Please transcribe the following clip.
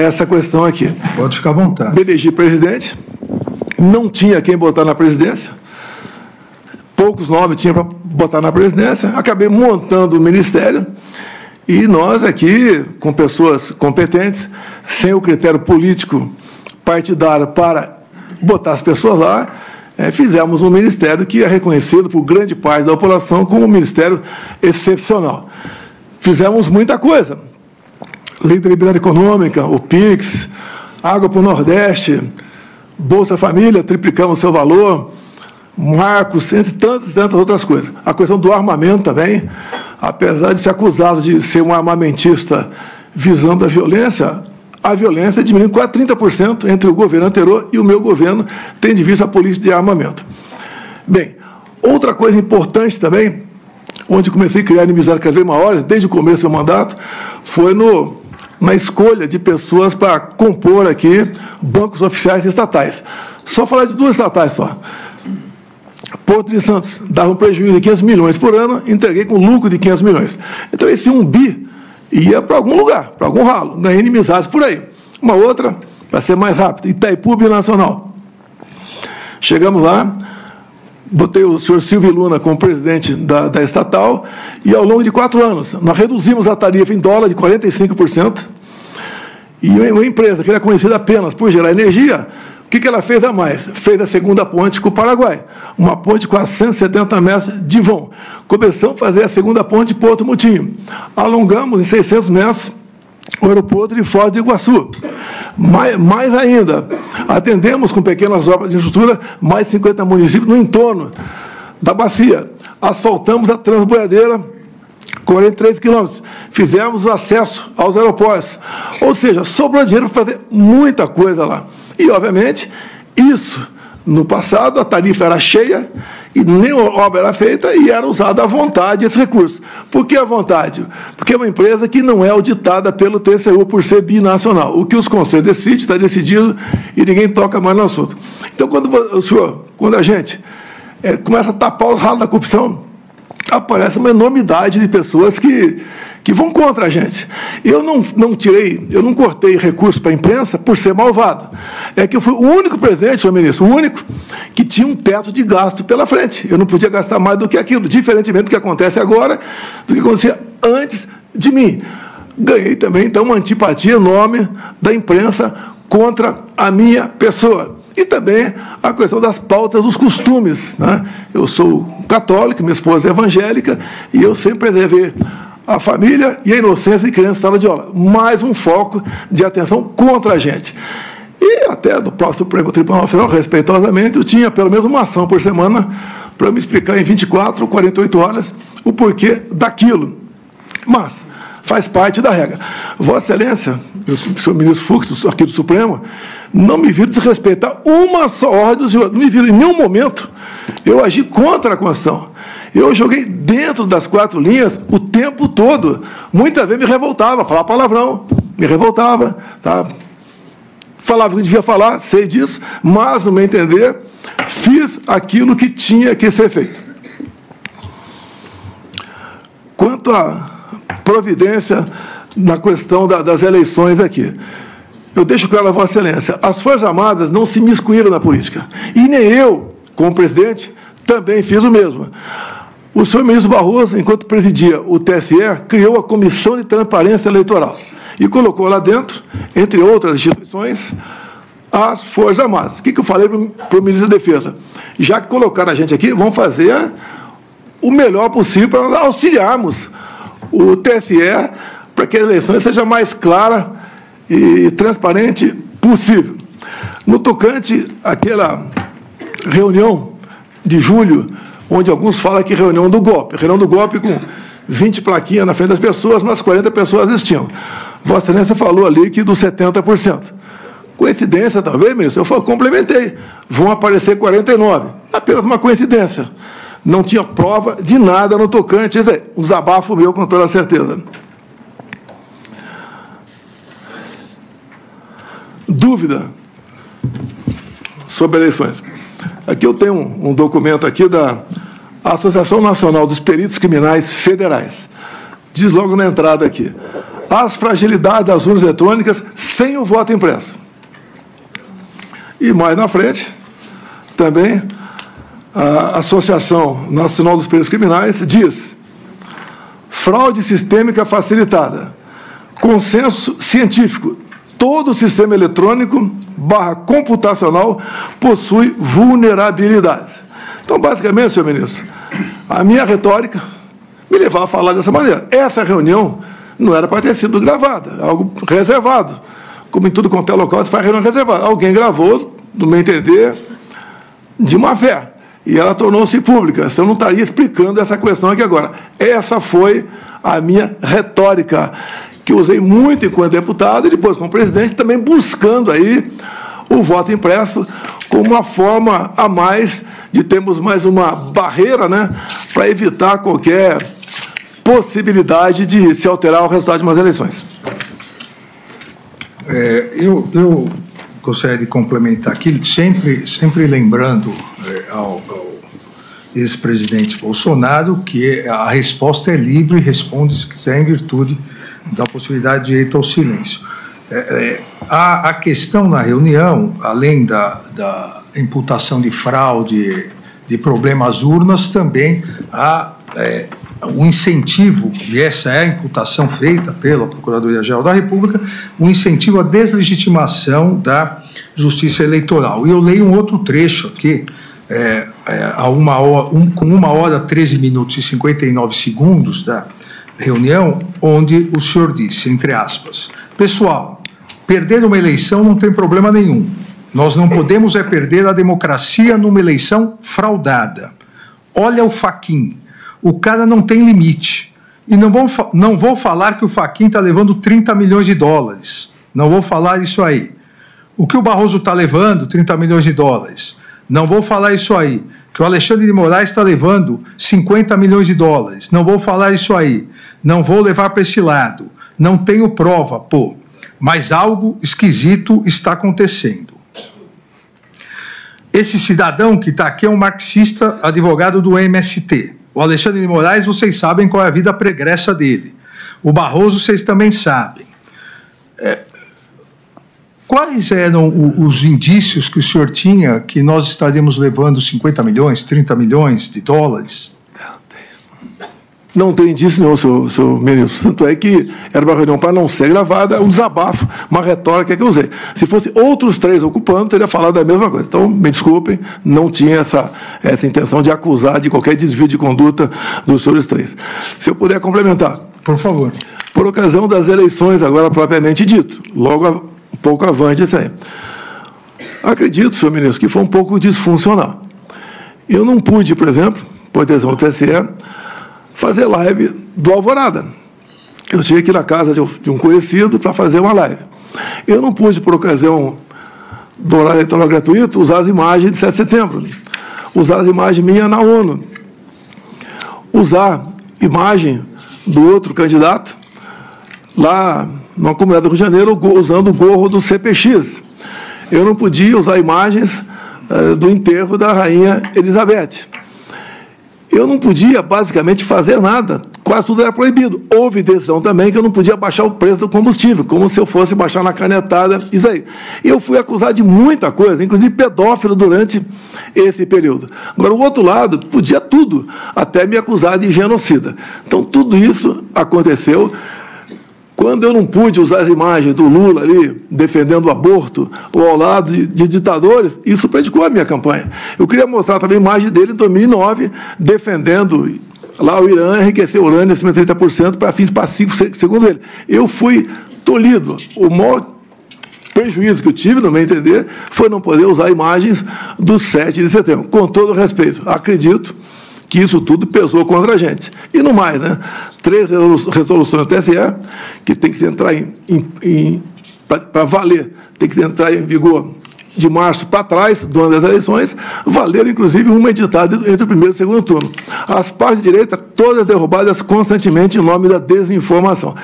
essa questão aqui. Pode ficar à vontade. Me elegi presidente, não tinha quem botar na presidência, poucos nomes tinha para botar na presidência, acabei montando o ministério e nós aqui, com pessoas competentes, sem o critério político partidário para botar as pessoas lá, fizemos um ministério que é reconhecido por grande parte da população como um ministério excepcional. Fizemos muita coisa. Lei da Liberdade Econômica, o PIX, Água para o Nordeste, Bolsa Família, triplicamos seu valor, marcos, entre tantas outras coisas. A questão do armamento também, apesar de ser acusado de ser um armamentista visando a violência diminuiu quase 30% entre o governo anterior e o meu governo, tendo em vista a política de armamento. Bem, outra coisa importante também, onde comecei a criar inimizades cada vez maiores, desde o começo do meu mandato, foi na escolha de pessoas para compor aqui bancos oficiais estatais. Só falar de duas estatais só. Porto de Santos dava um prejuízo de 500 milhões por ano, entreguei com lucro de 500 milhões. Então, esse 1 bi ia para algum lugar, para algum ralo, ganhei inimizades por aí. Uma outra, para ser mais rápido, Itaipu Binacional. Chegamos lá, botei o senhor Silvio Luna como presidente da estatal, e ao longo de 4 anos, nós reduzimos a tarifa em dólar de 45%, e uma empresa que era conhecida apenas por gerar energia, o que ela fez a mais? Fez a segunda ponte com o Paraguai, uma ponte com 170 metros de vão. Começamos a fazer a segunda ponte Porto Mutinho. Alongamos em 600 metros o aeroporto de Foz do Iguaçu. Mais ainda, atendemos com pequenas obras de infraestrutura mais de 50 municípios no entorno da bacia. Asfaltamos a Transboiadeira, 43 quilômetros. Fizemos o acesso aos aeroportos. Ou seja, sobrou dinheiro para fazer muita coisa lá. E, obviamente, isso, no passado, a tarifa era cheia e nem obra era feita e era usada à vontade esse recurso. Por que à vontade? Porque é uma empresa que não é auditada pelo TCU por ser binacional. O que os conselhos decidem, está decidido e ninguém toca mais no assunto. Então, quando a gente começa a tapar os ralos da corrupção, aparece uma enormidade de pessoas que vão contra a gente. Eu não cortei recurso para a imprensa por ser malvado. É que eu fui o único presidente, senhor ministro, o único que tinha um teto de gasto pela frente. Eu não podia gastar mais do que aquilo, diferentemente do que acontece agora, do que acontecia antes de mim. Ganhei também, então, uma antipatia enorme da imprensa contra a minha pessoa. E também a questão das pautas dos costumes, né? Eu sou católico, minha esposa é evangélica, e eu sempre preservei a família e a inocência de criança em sala de aula. Mais um foco de atenção contra a gente. E até do próprio Supremo Tribunal Federal, respeitosamente, eu tinha pelo menos uma ação por semana para me explicar em 24, 48 horas o porquê daquilo. Mas faz parte da regra. Vossa Excelência, o senhor ministro Fux, aqui do Supremo, não me viram desrespeitar uma só ordem do senhor. Não me viram em nenhum momento eu agi contra a Constituição. Eu joguei dentro das 4 linhas o tempo todo. Muitas vezes me revoltava, falava palavrão, me revoltava, tá? Falava o que devia falar, sei disso, mas, no meu entender, fiz aquilo que tinha que ser feito. Quanto à providência na questão das eleições aqui, eu deixo claro a Vossa Excelência, as Forças Armadas não se miscuíram na política. E nem eu, como presidente, também fiz o mesmo. O senhor ministro Barroso, enquanto presidia o TSE, criou a Comissão de Transparência Eleitoral e colocou lá dentro, entre outras instituições, as Forças Armadas. O que eu falei para o ministro da Defesa? Já que colocaram a gente aqui, vamos fazer o melhor possível para nós auxiliarmos o TSE para que a eleição seja mais clara e transparente possível. No tocante àquela reunião de julho, onde alguns falam que reunião do golpe com 20 plaquinhas na frente das pessoas, mas 40 pessoas assistiam. Vossa Excelência falou ali que dos 70%. Coincidência, talvez, ministro? Eu complementei. Vão aparecer 49. Apenas uma coincidência. Não tinha prova de nada no tocante. Isso aí, um desabafo meu, com toda certeza. Dúvida sobre eleições. Aqui eu tenho um documento aqui da Associação Nacional dos Peritos Criminais Federais. Diz logo na entrada aqui. as fragilidades das urnas eletrônicas sem o voto impresso. E mais na frente, também, a Associação Nacional dos Peritos Criminais diz: fraude sistêmica facilitada, consenso científico, todo sistema eletrônico / computacional possui vulnerabilidades. Então, basicamente, senhor ministro, a minha retórica me levava a falar dessa maneira. Essa reunião não era para ter sido gravada, algo reservado. Como em tudo quanto é local, se faz reunião reservada. Alguém gravou, do meu entender, de má fé. E ela tornou-se pública. Senão eu não estaria explicando essa questão aqui agora. Essa foi a minha retórica, que eu usei muito enquanto deputado e depois como presidente, também buscando aí o voto impresso como uma forma a mais de termos mais uma barreira, né, para evitar qualquer possibilidade de se alterar o resultado de umas eleições. Eu gostaria de complementar aqui, sempre lembrando ao ex-presidente Bolsonaro que a resposta é livre e responde se quiser em virtude da possibilidade de direito ao silêncio. A questão na reunião, além da imputação de fraude, de problemas às urnas, também há o incentivo, e essa é a imputação feita pela Procuradoria-Geral da República, o incentivo à deslegitimação da Justiça Eleitoral. E eu leio um outro trecho aqui, com 1h, 13 minutos e 59 segundos da reunião, onde o senhor disse, entre aspas: pessoal, perder uma eleição não tem problema nenhum. Nós não podemos perder a democracia numa eleição fraudada. Olha o Fachin. O cara não tem limite. E não vou falar que o Fachin está levando 30 milhões de dólares. Não vou falar isso aí. O que o Barroso está levando, 30 milhões de dólares. Não vou falar isso aí. Que o Alexandre de Moraes está levando 50 milhões de dólares. Não vou falar isso aí. Não vou levar para esse lado. Não tenho prova, pô. Mas algo esquisito está acontecendo. Esse cidadão que está aqui é um marxista, advogado do MST. O Alexandre de Moraes, vocês sabem qual é a vida pregressa dele. O Barroso, vocês também sabem. Quais eram os indícios que o senhor tinha que nós estaríamos levando 50 milhões, 30 milhões de dólares? Não tem indício nenhum, senhor ministro. Tanto é que era uma reunião para não ser gravada, um desabafo, uma retórica que eu usei. Se fosse outros 3 ocupando, teria falado a mesma coisa. Então, me desculpem, não tinha essa intenção de acusar de qualquer desvio de conduta dos senhores 3. Se eu puder complementar. Por favor. Por ocasião das eleições, agora propriamente dito, logo um pouco avante isso aí. Acredito, senhor ministro, que foi um pouco disfuncional. Eu não pude, por exemplo, por decisão do TSE, fazer live do Alvorada. Eu tinha que ir na casa de um conhecido para fazer uma live. Eu não pude, por ocasião do horário eleitoral gratuito, usar as imagens de 7 de setembro, usar as imagens minhas na ONU, usar imagem do outro candidato lá na comunidade do Rio de Janeiro, usando o gorro do CPX. Eu não podia usar imagens do enterro da rainha Elizabeth. Eu não podia, basicamente, fazer nada. Quase tudo era proibido. Houve decisão também que eu não podia baixar o preço do combustível, como se eu fosse baixar na canetada, isso aí. Eu fui acusado de muita coisa, inclusive pedófilo durante esse período. Agora, o outro lado, podia tudo, até me acusar de genocida. Então, tudo isso aconteceu. Quando eu não pude usar as imagens do Lula ali, defendendo o aborto, ou ao lado de ditadores, isso prejudicou a minha campanha. Eu queria mostrar também a imagem dele em 2009, defendendo lá o Irã enriquecer urânio acima de 30% para fins pacíficos, segundo ele. Eu fui tolhido. O maior prejuízo que eu tive, no meu entender, foi não poder usar imagens do 7 de setembro. Com todo o respeito, acredito que isso tudo pesou contra a gente. E no mais, né? 3 resoluções do TSE, que tem que entrar para valer, tem que entrar em vigor de março para trás, do ano das eleições, valeram, inclusive, uma editada entre o primeiro e o segundo turno. As partes de direita, todas derrubadas constantemente em nome da desinformação.